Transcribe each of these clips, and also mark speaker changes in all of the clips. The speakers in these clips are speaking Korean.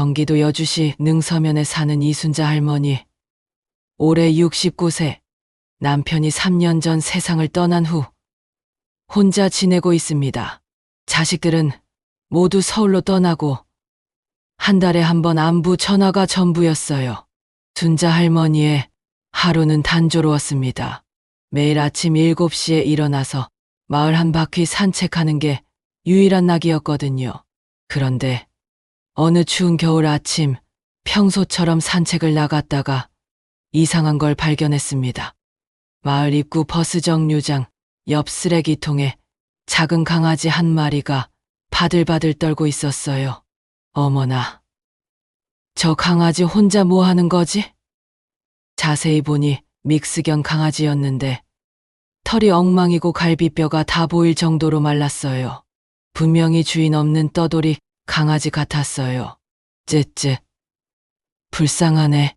Speaker 1: 경기도 여주시 능서면에 사는 이순자 할머니. 올해 69세. 남편이 3년 전 세상을 떠난 후 혼자 지내고 있습니다. 자식들은 모두 서울로 떠나고 한 달에 한 번 안부 전화가 전부였어요. 순자 할머니의 하루는 단조로웠습니다. 매일 아침 7시에 일어나서 마을 한 바퀴 산책하는 게 유일한 낙이었거든요. 그런데 어느 추운 겨울 아침 평소처럼 산책을 나갔다가 이상한 걸 발견했습니다. 마을 입구 버스 정류장 옆 쓰레기통에 작은 강아지 한 마리가 바들바들 떨고 있었어요. 어머나, 저 강아지 혼자 뭐 하는 거지? 자세히 보니 믹스견 강아지였는데 털이 엉망이고 갈비뼈가 다 보일 정도로 말랐어요. 분명히 주인 없는 떠돌이 강아지 같았어요. 쯧쯧. 불쌍하네.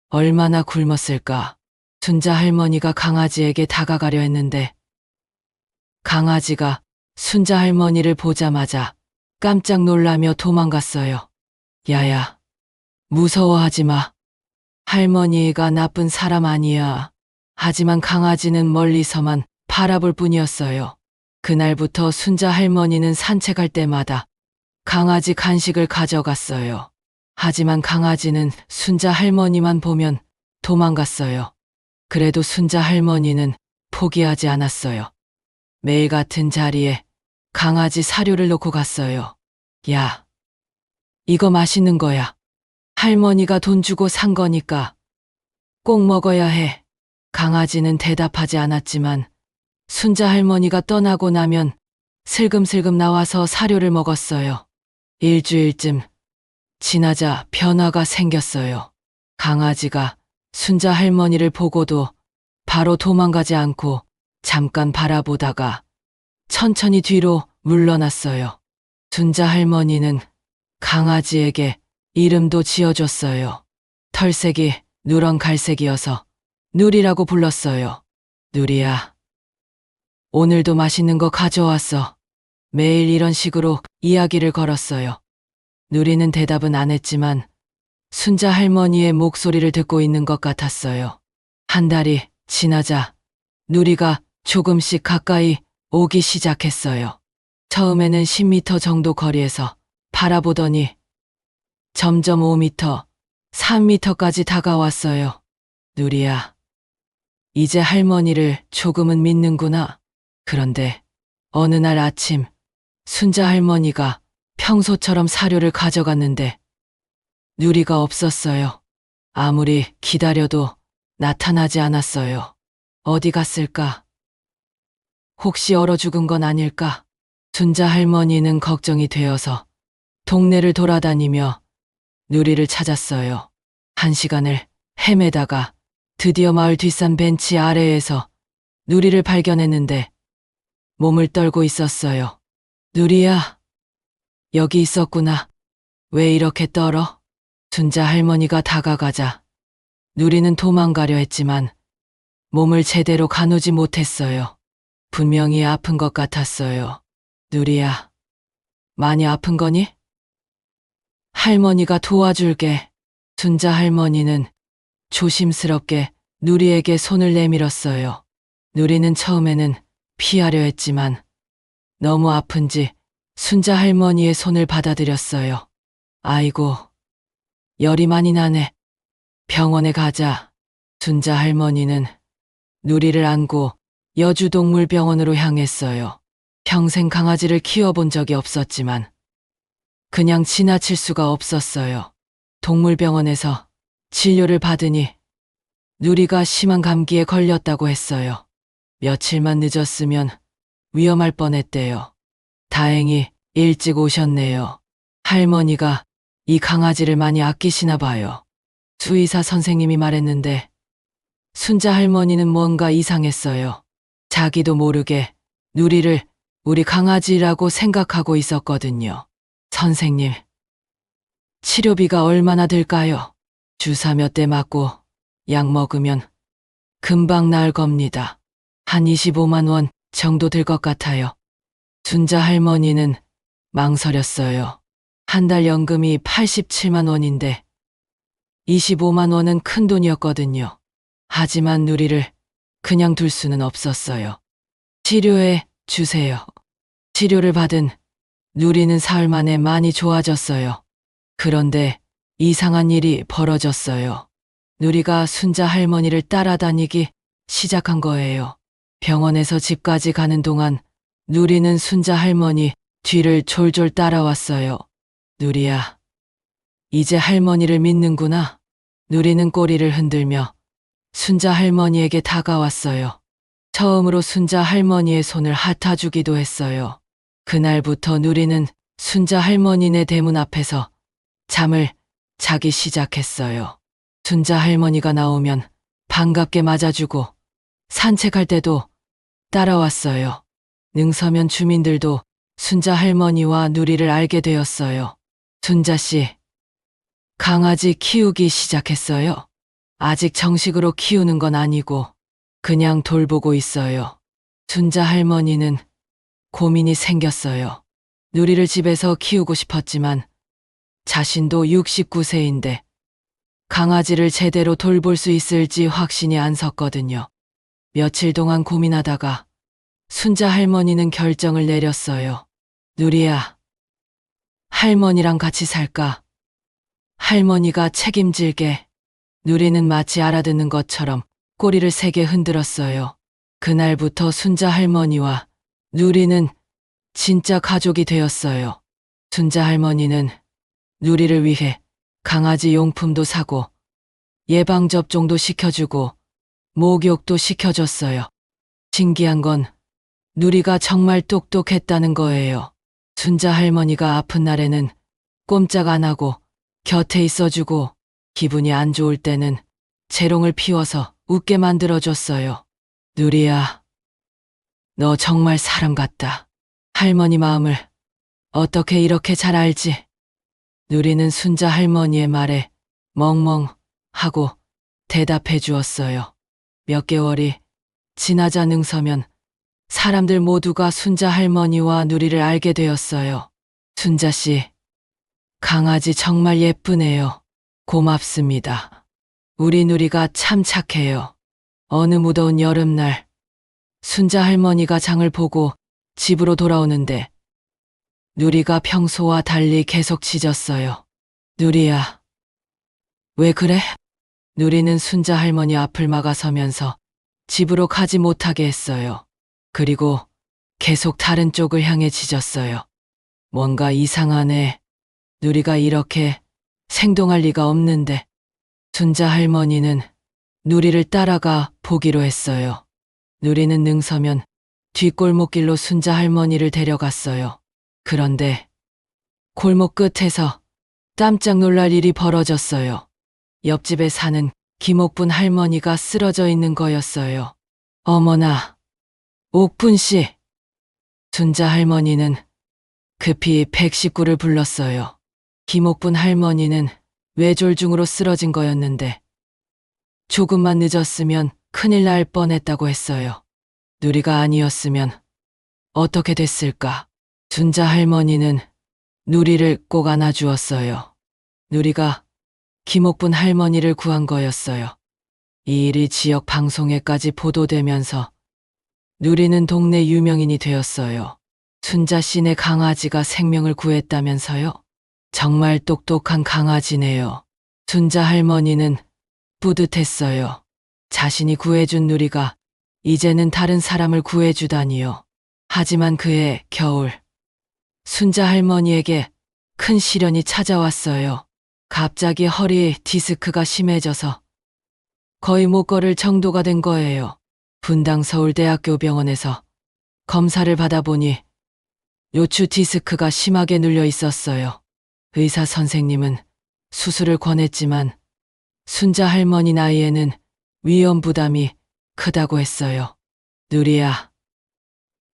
Speaker 1: 얼마나 굶었을까. 순자 할머니가 강아지에게 다가가려 했는데 강아지가 순자 할머니를 보자마자 깜짝 놀라며 도망갔어요. 야야, 무서워하지 마. 할머니가 나쁜 사람 아니야. 하지만 강아지는 멀리서만 바라볼 뿐이었어요. 그날부터 순자 할머니는 산책할 때마다 강아지 간식을 가져갔어요. 하지만 강아지는 순자 할머니만 보면 도망갔어요. 그래도 순자 할머니는 포기하지 않았어요. 매일 같은 자리에 강아지 사료를 놓고 갔어요. 야, 이거 맛있는 거야. 할머니가 돈 주고 산 거니까 꼭 먹어야 해. 강아지는 대답하지 않았지만 순자 할머니가 떠나고 나면 슬금슬금 나와서 사료를 먹었어요. 일주일쯤 지나자 변화가 생겼어요. 강아지가 순자 할머니를 보고도 바로 도망가지 않고 잠깐 바라보다가 천천히 뒤로 물러났어요. 순자 할머니는 강아지에게 이름도 지어줬어요. 털색이 누런 갈색이어서 누리라고 불렀어요. 누리야, 오늘도 맛있는 거 가져왔어. 매일 이런 식으로 이야기를 걸었어요. 누리는 대답은 안 했지만 순자 할머니의 목소리를 듣고 있는 것 같았어요. 한 달이 지나자 누리가 조금씩 가까이 오기 시작했어요. 처음에는 10m 정도 거리에서 바라보더니 점점 5m, 3m까지 다가왔어요. 누리야, 이제 할머니를 조금은 믿는구나. 그런데 어느 날 아침 순자 할머니가 평소처럼 사료를 가져갔는데 누리가 없었어요. 아무리 기다려도 나타나지 않았어요. 어디 갔을까? 혹시 얼어 죽은 건 아닐까? 순자 할머니는 걱정이 되어서 동네를 돌아다니며 누리를 찾았어요. 1시간을 헤매다가 드디어 마을 뒷산 벤치 아래에서 누리를 발견했는데 몸을 떨고 있었어요. 누리야, 여기 있었구나. 왜 이렇게 떨어? 순자 할머니가 다가가자 누리는 도망가려 했지만 몸을 제대로 가누지 못했어요. 분명히 아픈 것 같았어요. 누리야, 많이 아픈 거니? 할머니가 도와줄게. 순자 할머니는 조심스럽게 누리에게 손을 내밀었어요. 누리는 처음에는 피하려 했지만 너무 아픈지 순자 할머니의 손을 받아들였어요. 아이고, 열이 많이 나네. 병원에 가자. 순자 할머니는 누리를 안고 여주동물병원으로 향했어요. 평생 강아지를 키워본 적이 없었지만 그냥 지나칠 수가 없었어요. 동물병원에서 진료를 받으니 누리가 심한 감기에 걸렸다고 했어요. 며칠만 늦었으면 위험할 뻔했대요. 다행히 일찍 오셨네요. 할머니가 이 강아지를 많이 아끼시나 봐요. 수의사 선생님이 말했는데 순자 할머니는 뭔가 이상했어요. 자기도 모르게 누리를 우리 강아지라고 생각하고 있었거든요. 선생님, 치료비가 얼마나 들까요? 주사 몇 대 맞고 약 먹으면 금방 나을 겁니다. 한 25만 원 정도 들 것 같아요. 순자 할머니는 망설였어요. 한 달 연금이 87만 원인데 25만 원은 큰 돈이었거든요. 하지만 누리를 그냥 둘 수는 없었어요. 치료해 주세요. 치료를 받은 누리는 사흘 만에 많이 좋아졌어요. 그런데 이상한 일이 벌어졌어요. 누리가 순자 할머니를 따라다니기 시작한 거예요. 병원에서 집까지 가는 동안 누리는 순자 할머니 뒤를 졸졸 따라왔어요. 누리야, 이제 할머니를 믿는구나. 누리는 꼬리를 흔들며 순자 할머니에게 다가왔어요. 처음으로 순자 할머니의 손을 핥아주기도 했어요. 그날부터 누리는 순자 할머니네 대문 앞에서 잠을 자기 시작했어요. 순자 할머니가 나오면 반갑게 맞아주고 산책할 때도 따라왔어요. 능서면 주민들도 순자 할머니와 누리를 알게 되었어요. 순자 씨, 강아지 키우기 시작했어요. 아직 정식으로 키우는 건 아니고 그냥 돌보고 있어요. 순자 할머니는 고민이 생겼어요. 누리를 집에서 키우고 싶었지만 자신도 69세인데 강아지를 제대로 돌볼 수 있을지 확신이 안 섰거든요. 며칠 동안 고민하다가 순자 할머니는 결정을 내렸어요. 누리야, 할머니랑 같이 살까? 할머니가 책임질게. 누리는 마치 알아듣는 것처럼 꼬리를 세게 흔들었어요. 그날부터 순자 할머니와 누리는 진짜 가족이 되었어요. 순자 할머니는 누리를 위해 강아지 용품도 사고 예방접종도 시켜주고 목욕도 시켜줬어요. 신기한 건 누리가 정말 똑똑했다는 거예요. 순자 할머니가 아픈 날에는 꼼짝 안 하고 곁에 있어주고 기분이 안 좋을 때는 재롱을 피워서 웃게 만들어줬어요. 누리야, 너 정말 사람 같다. 할머니 마음을 어떻게 이렇게 잘 알지? 누리는 순자 할머니의 말에 멍멍 하고 대답해 주었어요. 몇 개월이 지나자 능서면 사람들 모두가 순자 할머니와 누리를 알게 되었어요. 순자 씨, 강아지 정말 예쁘네요. 고맙습니다. 우리 누리가 참 착해요. 어느 무더운 여름날 순자 할머니가 장을 보고 집으로 돌아오는데 누리가 평소와 달리 계속 짖었어요. 누리야, 왜 그래? 누리는 순자 할머니 앞을 막아서면서 집으로 가지 못하게 했어요. 그리고 계속 다른 쪽을 향해 짖었어요. 뭔가 이상하네. 누리가 이렇게 생동할 리가 없는데. 순자 할머니는 누리를 따라가 보기로 했어요. 누리는 능서면 뒷골목길로 순자 할머니를 데려갔어요. 그런데 골목 끝에서 깜짝 놀랄 일이 벌어졌어요. 옆집에 사는 김옥분 할머니가 쓰러져 있는 거였어요. 어머나, 옥분 씨. 순자 할머니는 급히 119를 불렀어요. 김옥분 할머니는 뇌졸중으로 쓰러진 거였는데 조금만 늦었으면 큰일 날 뻔했다고 했어요. 누리가 아니었으면 어떻게 됐을까? 순자 할머니는 누리를 꼭 안아주었어요. 누리가 김옥분 할머니를 구한 거였어요. 이 일이 지역 방송에까지 보도되면서 누리는 동네 유명인이 되었어요. 순자 씨네 강아지가 생명을 구했다면서요? 정말 똑똑한 강아지네요. 순자 할머니는 뿌듯했어요. 자신이 구해준 누리가 이제는 다른 사람을 구해주다니요. 하지만 그해 겨울, 순자 할머니에게 큰 시련이 찾아왔어요. 갑자기 허리 디스크가 심해져서 거의 못 걸을 정도가 된 거예요. 분당 서울대학교 병원에서 검사를 받아보니 요추 디스크가 심하게 눌려 있었어요. 의사 선생님은 수술을 권했지만 순자 할머니 나이에는 위험 부담이 크다고 했어요. 누리야,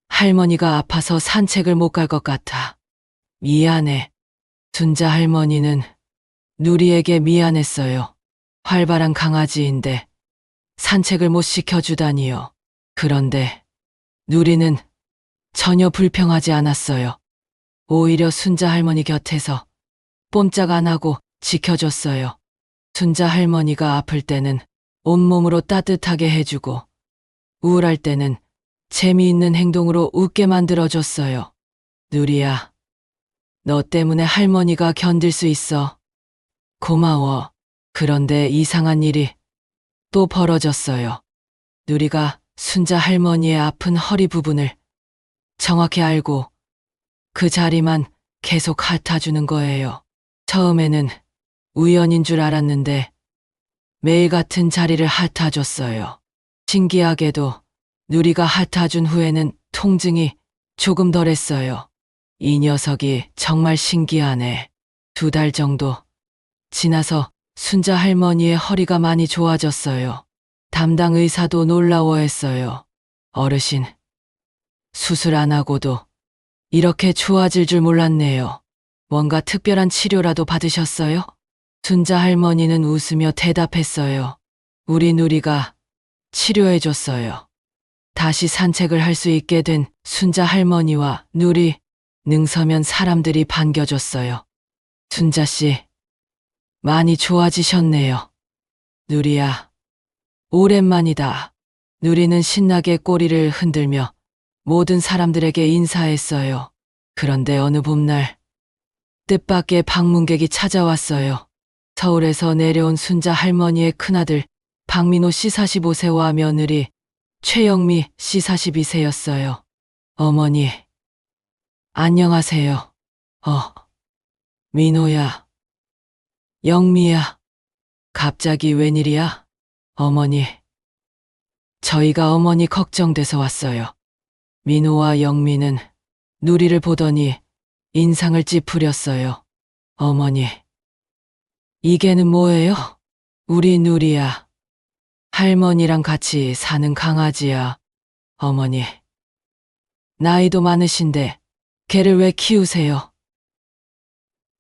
Speaker 1: 할머니가 아파서 산책을 못 갈 것 같아. 미안해. 순자 할머니는 누리에게 미안했어요. 활발한 강아지인데 산책을 못 시켜주다니요. 그런데 누리는 전혀 불평하지 않았어요. 오히려 순자 할머니 곁에서 꼼짝 안 하고 지켜줬어요. 순자 할머니가 아플 때는 온몸으로 따뜻하게 해주고 우울할 때는 재미있는 행동으로 웃게 만들어줬어요. 누리야, 너 때문에 할머니가 견딜 수 있어. 고마워. 그런데 이상한 일이 또 벌어졌어요. 누리가 순자 할머니의 아픈 허리 부분을 정확히 알고 그 자리만 계속 핥아주는 거예요. 처음에는 우연인 줄 알았는데 매일 같은 자리를 핥아줬어요. 신기하게도 누리가 핥아준 후에는 통증이 조금 덜했어요. 이 녀석이 정말 신기하네. 2달 정도 지나서 순자 할머니의 허리가 많이 좋아졌어요. 담당 의사도 놀라워했어요. 어르신, 수술 안 하고도 이렇게 좋아질 줄 몰랐네요. 뭔가 특별한 치료라도 받으셨어요? 순자 할머니는 웃으며 대답했어요. 우리 누리가 치료해줬어요. 다시 산책을 할 수 있게 된 순자 할머니와 누리, 능서면 사람들이 반겨줬어요. 순자 씨, 많이 좋아지셨네요. 누리야, 오랜만이다. 누리는 신나게 꼬리를 흔들며 모든 사람들에게 인사했어요. 그런데 어느 봄날 뜻밖의 방문객이 찾아왔어요. 서울에서 내려온 순자 할머니의 큰아들 박민호 씨 45세와 며느리 최영미 씨 42세였어요. 어머니, 안녕하세요. 민호야, 영미야, 갑자기 웬일이야? 어머니, 저희가 어머니 걱정돼서 왔어요. 민호와 영미는 누리를 보더니 인상을 찌푸렸어요. 어머니, 이게는 뭐예요? 우리 누리야. 할머니랑 같이 사는 강아지야. 어머니, 나이도 많으신데 걔를 왜 키우세요?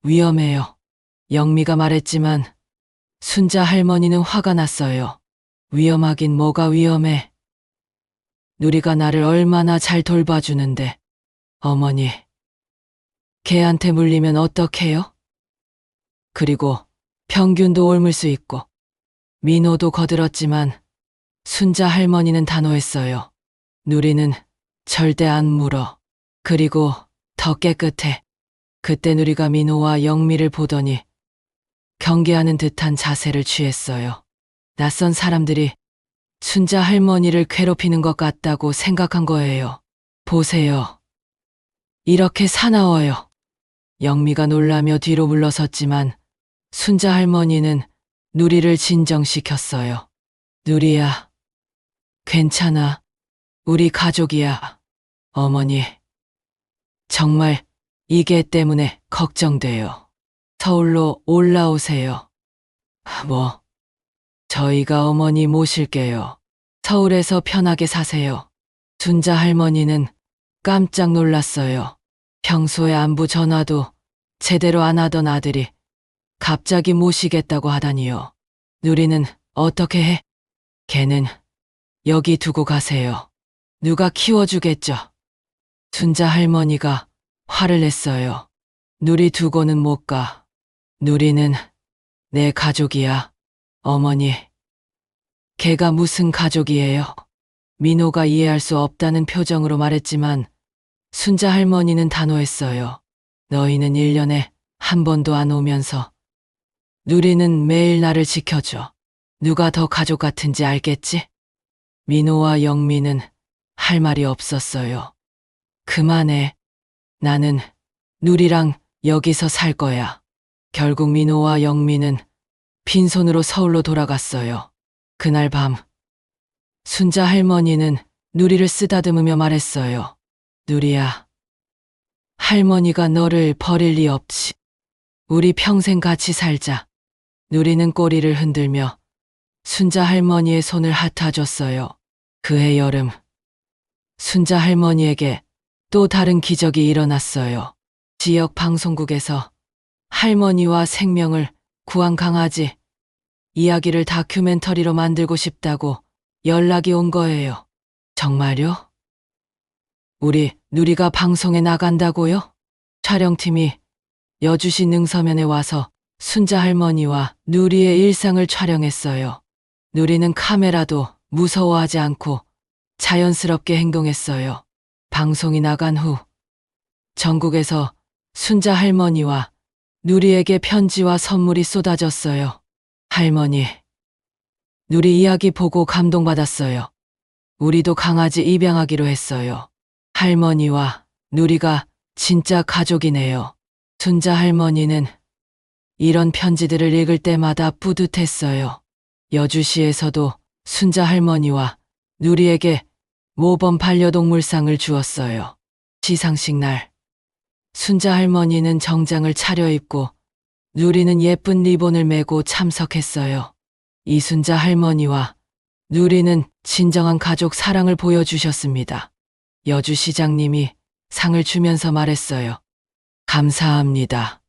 Speaker 1: 위험해요. 영미가 말했지만 순자 할머니는 화가 났어요. 위험하긴 뭐가 위험해. 누리가 나를 얼마나 잘 돌봐주는데. 어머니, 걔한테 물리면 어떡해요? 그리고 평균도 옮을 수 있고. 민호도 거들었지만 순자 할머니는 단호했어요. 누리는 절대 안 물어. 그리고 더 깨끗해. 그때 누리가 민호와 영미를 보더니 경계하는 듯한 자세를 취했어요. 낯선 사람들이 순자 할머니를 괴롭히는 것 같다고 생각한 거예요. 보세요. 이렇게 사나워요. 영미가 놀라며 뒤로 물러섰지만 순자 할머니는 누리를 진정시켰어요. 누리야, 괜찮아. 우리 가족이야. 어머니, 정말 이게 때문에 걱정돼요. 서울로 올라오세요. 저희가 어머니 모실게요. 서울에서 편하게 사세요. 순자 할머니는 깜짝 놀랐어요. 평소에 안부 전화도 제대로 안 하던 아들이 갑자기 모시겠다고 하다니요. 누리는 어떻게 해? 걔는 여기 두고 가세요. 누가 키워주겠죠. 순자 할머니가 화를 냈어요. 누리 두고는 못 가. 누리는 내 가족이야. 어머니, 걔가 무슨 가족이에요? 민호가 이해할 수 없다는 표정으로 말했지만 순자 할머니는 단호했어요. 너희는 1년에 한 번도 안 오면서 누리는 매일 나를 지켜줘. 누가 더 가족 같은지 알겠지? 민호와 영미는 할 말이 없었어요. 그만해. 나는 누리랑 여기서 살 거야. 결국 민호와 영미는 빈손으로 서울로 돌아갔어요. 그날 밤 순자 할머니는 누리를 쓰다듬으며 말했어요. 누리야, 할머니가 너를 버릴 리 없지. 우리 평생 같이 살자. 누리는 꼬리를 흔들며 순자 할머니의 손을 핥아줬어요. 그해 여름, 순자 할머니에게 또 다른 기적이 일어났어요. 지역 방송국에서 할머니와 생명을 구한 강아지 이야기를 다큐멘터리로 만들고 싶다고 연락이 온 거예요. 정말요? 우리 누리가 방송에 나간다고요? 촬영팀이 여주시 능서면에 와서 순자 할머니와 누리의 일상을 촬영했어요. 누리는 카메라도 무서워하지 않고 자연스럽게 행동했어요. 방송이 나간 후 전국에서 순자 할머니와 누리에게 편지와 선물이 쏟아졌어요. 할머니, 누리 이야기 보고 감동받았어요. 우리도 강아지 입양하기로 했어요. 할머니와 누리가 진짜 가족이네요. 순자 할머니는 이런 편지들을 읽을 때마다 뿌듯했어요. 여주시에서도 순자 할머니와 누리에게 모범 반려동물상을 주었어요. 시상식 날, 순자 할머니는 정장을 차려입고 누리는 예쁜 리본을 메고 참석했어요. 이순자 할머니와 누리는 진정한 가족 사랑을 보여주셨습니다. 여주시장님이 상을 주면서 말했어요. 감사합니다.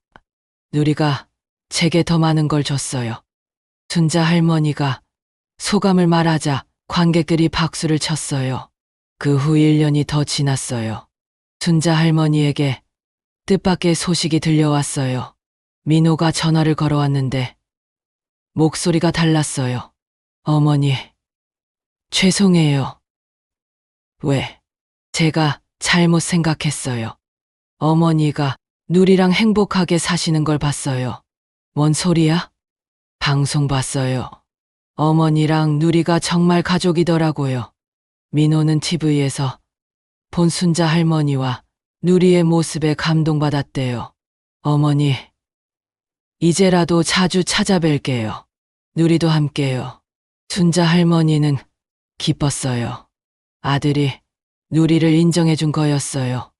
Speaker 1: 누리가 제게 더 많은 걸 줬어요. 순자 할머니가 소감을 말하자 관객들이 박수를 쳤어요. 그 후 1년이 더 지났어요. 순자 할머니에게 뜻밖의 소식이 들려왔어요. 민호가 전화를 걸어왔는데 목소리가 달랐어요. 어머니, 죄송해요. 왜? 제가 잘못 생각했어요. 어머니가 누리랑 행복하게 사시는 걸 봤어요. 뭔 소리야? 방송 봤어요. 어머니랑 누리가 정말 가족이더라고요. 민호는 TV에서 본 순자 할머니와 누리의 모습에 감동받았대요. 어머니, 이제라도 자주 찾아뵐게요. 누리도 함께요. 순자 할머니는 기뻤어요. 아들이 누리를 인정해준 거였어요.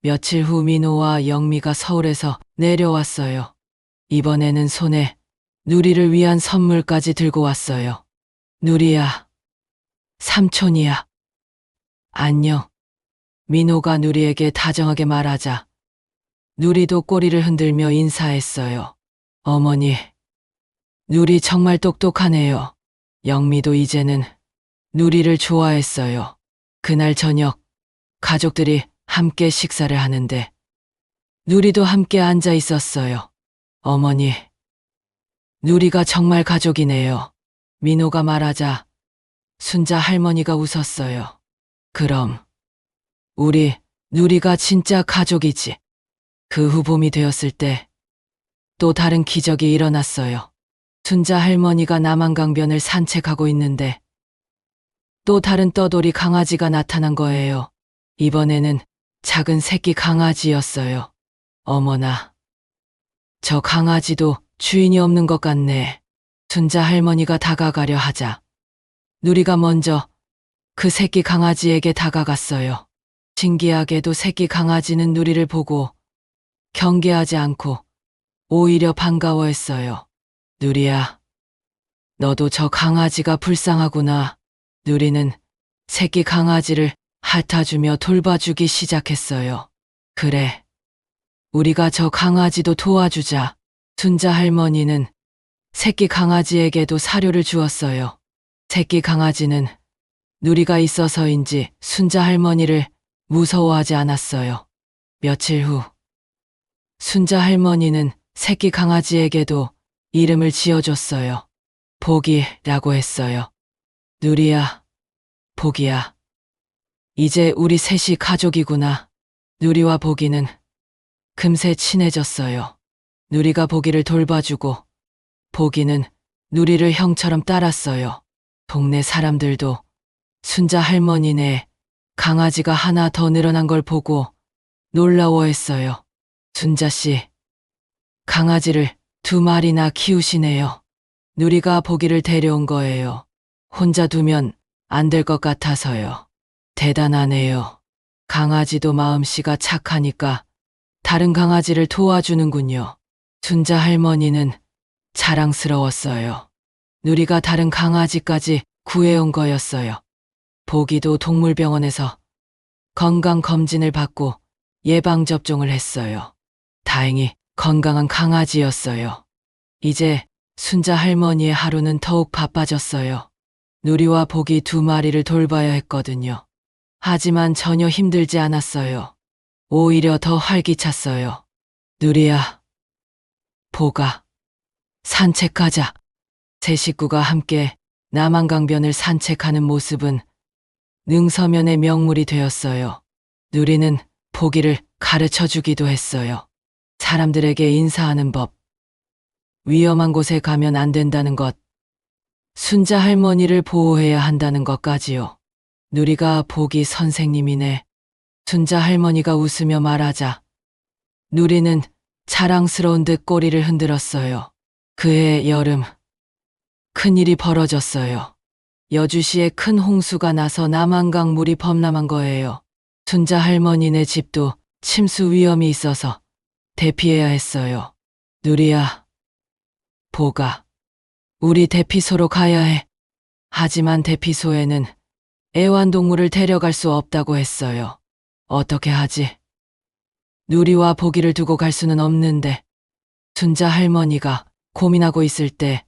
Speaker 1: 며칠 후 민호와 영미가 서울에서 내려왔어요. 이번에는 손에 누리를 위한 선물까지 들고 왔어요. 누리야, 삼촌이야. 안녕. 민호가 누리에게 다정하게 말하자 누리도 꼬리를 흔들며 인사했어요. 어머니, 누리 정말 똑똑하네요. 영미도 이제는 누리를 좋아했어요. 그날 저녁 가족들이 함께 식사를 하는데 누리도 함께 앉아 있었어요. 어머니, 누리가 정말 가족이네요. 민호가 말하자 순자 할머니가 웃었어요. 그럼 우리 누리가 진짜 가족이지. 그 후 봄이 되었을 때 또 다른 기적이 일어났어요. 순자 할머니가 남한강변을 산책하고 있는데 또 다른 떠돌이 강아지가 나타난 거예요. 이번에는 작은 새끼 강아지였어요. 어머나, 저 강아지도 주인이 없는 것 같네. 순자 할머니가 다가가려 하자 누리가 먼저 그 새끼 강아지에게 다가갔어요. 신기하게도 새끼 강아지는 누리를 보고 경계하지 않고 오히려 반가워했어요. 누리야, 너도 저 강아지가 불쌍하구나. 누리는 새끼 강아지를 핥아주며 돌봐주기 시작했어요. 그래, 우리가 저 강아지도 도와주자. 순자 할머니는 새끼 강아지에게도 사료를 주었어요. 새끼 강아지는 누리가 있어서인지 순자 할머니를 무서워하지 않았어요. 며칠 후 순자 할머니는 새끼 강아지에게도 이름을 지어줬어요. 복이라고 했어요. 누리야, 복이야. 이제 우리 셋이 가족이구나. 누리와 복이는 금세 친해졌어요. 누리가 복이를 돌봐주고 복이는 누리를 형처럼 따랐어요. 동네 사람들도 순자 할머니네 강아지가 하나 더 늘어난 걸 보고 놀라워했어요. 순자 씨, 강아지를 2마리나 키우시네요. 누리가 복이를 데려온 거예요. 혼자 두면 안 될 것 같아서요. 대단하네요. 강아지도 마음씨가 착하니까 다른 강아지를 도와주는군요. 순자 할머니는 자랑스러웠어요. 누리가 다른 강아지까지 구해온 거였어요. 복이도 동물병원에서 건강검진을 받고 예방접종을 했어요. 다행히 건강한 강아지였어요. 이제 순자 할머니의 하루는 더욱 바빠졌어요. 누리와 복이 2마리를 돌봐야 했거든요. 하지만 전혀 힘들지 않았어요. 오히려 더 활기찼어요. 누리야, 보가, 산책하자. 세 식구가 함께 남한강변을 산책하는 모습은 능서면의 명물이 되었어요. 누리는 보기를 가르쳐 주기도 했어요. 사람들에게 인사하는 법, 위험한 곳에 가면 안 된다는 것, 순자 할머니를 보호해야 한다는 것까지요. 누리가 보기 선생님이네. 순자 할머니가 웃으며 말하자 누리는 자랑스러운 듯 꼬리를 흔들었어요. 그해 여름, 큰일이 벌어졌어요. 여주시에 큰 홍수가 나서 남한강 물이 범람한 거예요. 순자 할머니네 집도 침수 위험이 있어서 대피해야 했어요. 누리야, 보가, 우리 대피소로 가야 해. 하지만 대피소에는 애완동물을 데려갈 수 없다고 했어요. 어떻게 하지? 누리와 보기를 두고 갈 수는 없는데. 순자 할머니가 고민하고 있을 때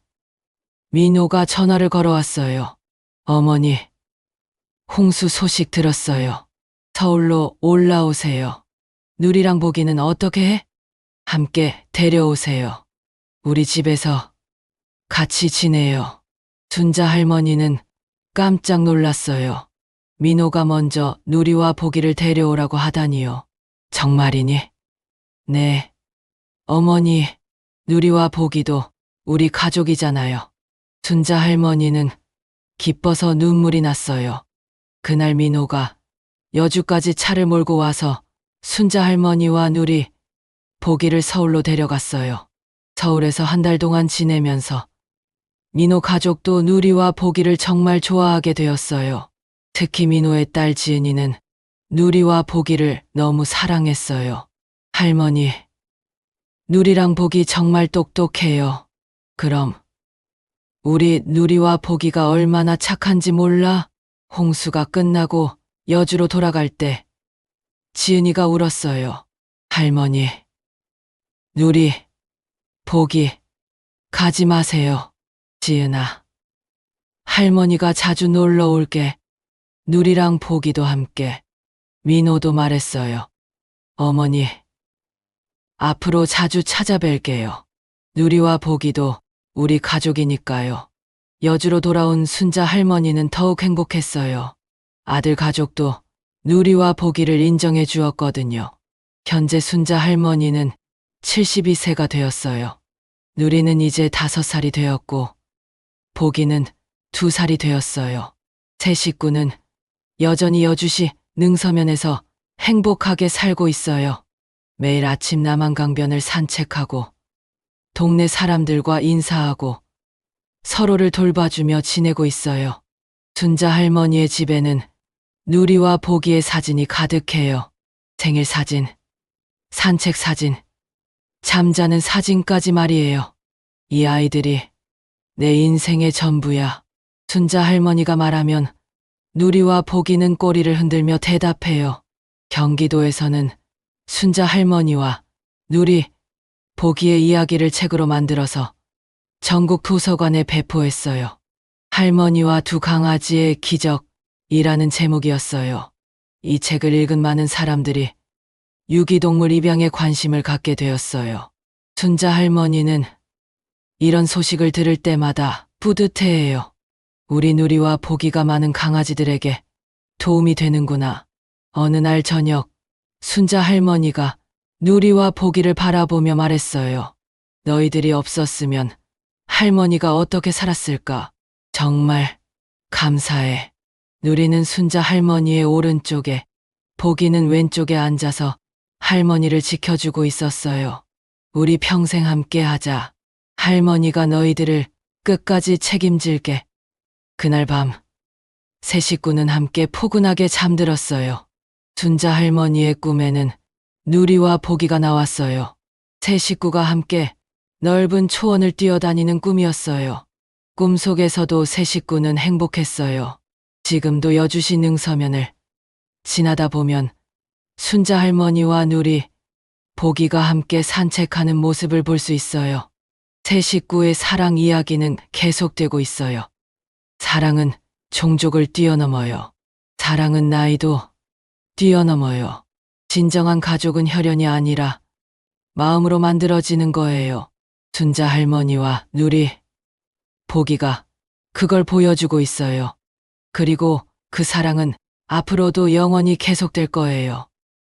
Speaker 1: 민호가 전화를 걸어왔어요. 어머니, 홍수 소식 들었어요. 서울로 올라오세요. 누리랑 보기는 어떻게 해? 함께 데려오세요. 우리 집에서 같이 지내요. 순자 할머니는 깜짝 놀랐어요. 민호가 먼저 누리와 보기를 데려오라고 하다니요. 정말이니? 네. 어머니, 누리와 보기도 우리 가족이잖아요. 순자 할머니는 기뻐서 눈물이 났어요. 그날 민호가 여주까지 차를 몰고 와서 순자 할머니와 누리, 보기를 서울로 데려갔어요. 서울에서 한 달 동안 지내면서 민호 가족도 누리와 보기를 정말 좋아하게 되었어요. 특히 민호의 딸 지은이는 누리와 보기를 너무 사랑했어요. 할머니, 누리랑 보기 정말 똑똑해요. 그럼 우리 누리와 보기가 얼마나 착한지 몰라? 홍수가 끝나고 여주로 돌아갈 때 지은이가 울었어요. 할머니, 누리, 보기, 가지 마세요. 지은아, 할머니가 자주 놀러 올게. 누리랑 보기도 함께. 민호도 말했어요. 어머니, 앞으로 자주 찾아뵐게요. 누리와 보기도 우리 가족이니까요. 여주로 돌아온 순자 할머니는 더욱 행복했어요. 아들 가족도 누리와 보기를 인정해 주었거든요. 현재 순자 할머니는 72세가 되었어요. 누리는 이제 5살이 되었고 보기는 2살이 되었어요. 세 식구는 여전히 여주시 능서면에서 행복하게 살고 있어요. 매일 아침 남한강변을 산책하고 동네 사람들과 인사하고 서로를 돌봐주며 지내고 있어요. 순자 할머니의 집에는 누리와 보기의 사진이 가득해요. 생일 사진, 산책 사진, 잠자는 사진까지 말이에요. 이 아이들이 내 인생의 전부야. 순자 할머니가 말하면 누리와 보기는 꼬리를 흔들며 대답해요. 경기도에서는 순자 할머니와 누리, 보기의 이야기를 책으로 만들어서 전국 도서관에 배포했어요. 할머니와 두 강아지의 기적이라는 제목이었어요. 이 책을 읽은 많은 사람들이 유기동물 입양에 관심을 갖게 되었어요. 순자 할머니는 이런 소식을 들을 때마다 뿌듯해해요. 우리 누리와 보기가 많은 강아지들에게 도움이 되는구나. 어느 날 저녁, 순자 할머니가 누리와 보기를 바라보며 말했어요. 너희들이 없었으면 할머니가 어떻게 살았을까? 정말 감사해. 누리는 순자 할머니의 오른쪽에, 보기는 왼쪽에 앉아서 할머니를 지켜주고 있었어요. 우리 평생 함께 하자. 할머니가 너희들을 끝까지 책임질게. 그날 밤, 세 식구는 함께 포근하게 잠들었어요. 순자 할머니의 꿈에는 누리와 보기가 나왔어요. 세 식구가 함께 넓은 초원을 뛰어다니는 꿈이었어요. 꿈속에서도 세 식구는 행복했어요. 지금도 여주시 능서면을 지나다 보면 순자 할머니와 누리, 보기가 함께 산책하는 모습을 볼 수 있어요. 세 식구의 사랑 이야기는 계속되고 있어요. 사랑은 종족을 뛰어넘어요. 사랑은 나이도 뛰어넘어요. 진정한 가족은 혈연이 아니라 마음으로 만들어지는 거예요. 순자 할머니와 누리, 보기가 그걸 보여주고 있어요. 그리고 그 사랑은 앞으로도 영원히 계속될 거예요.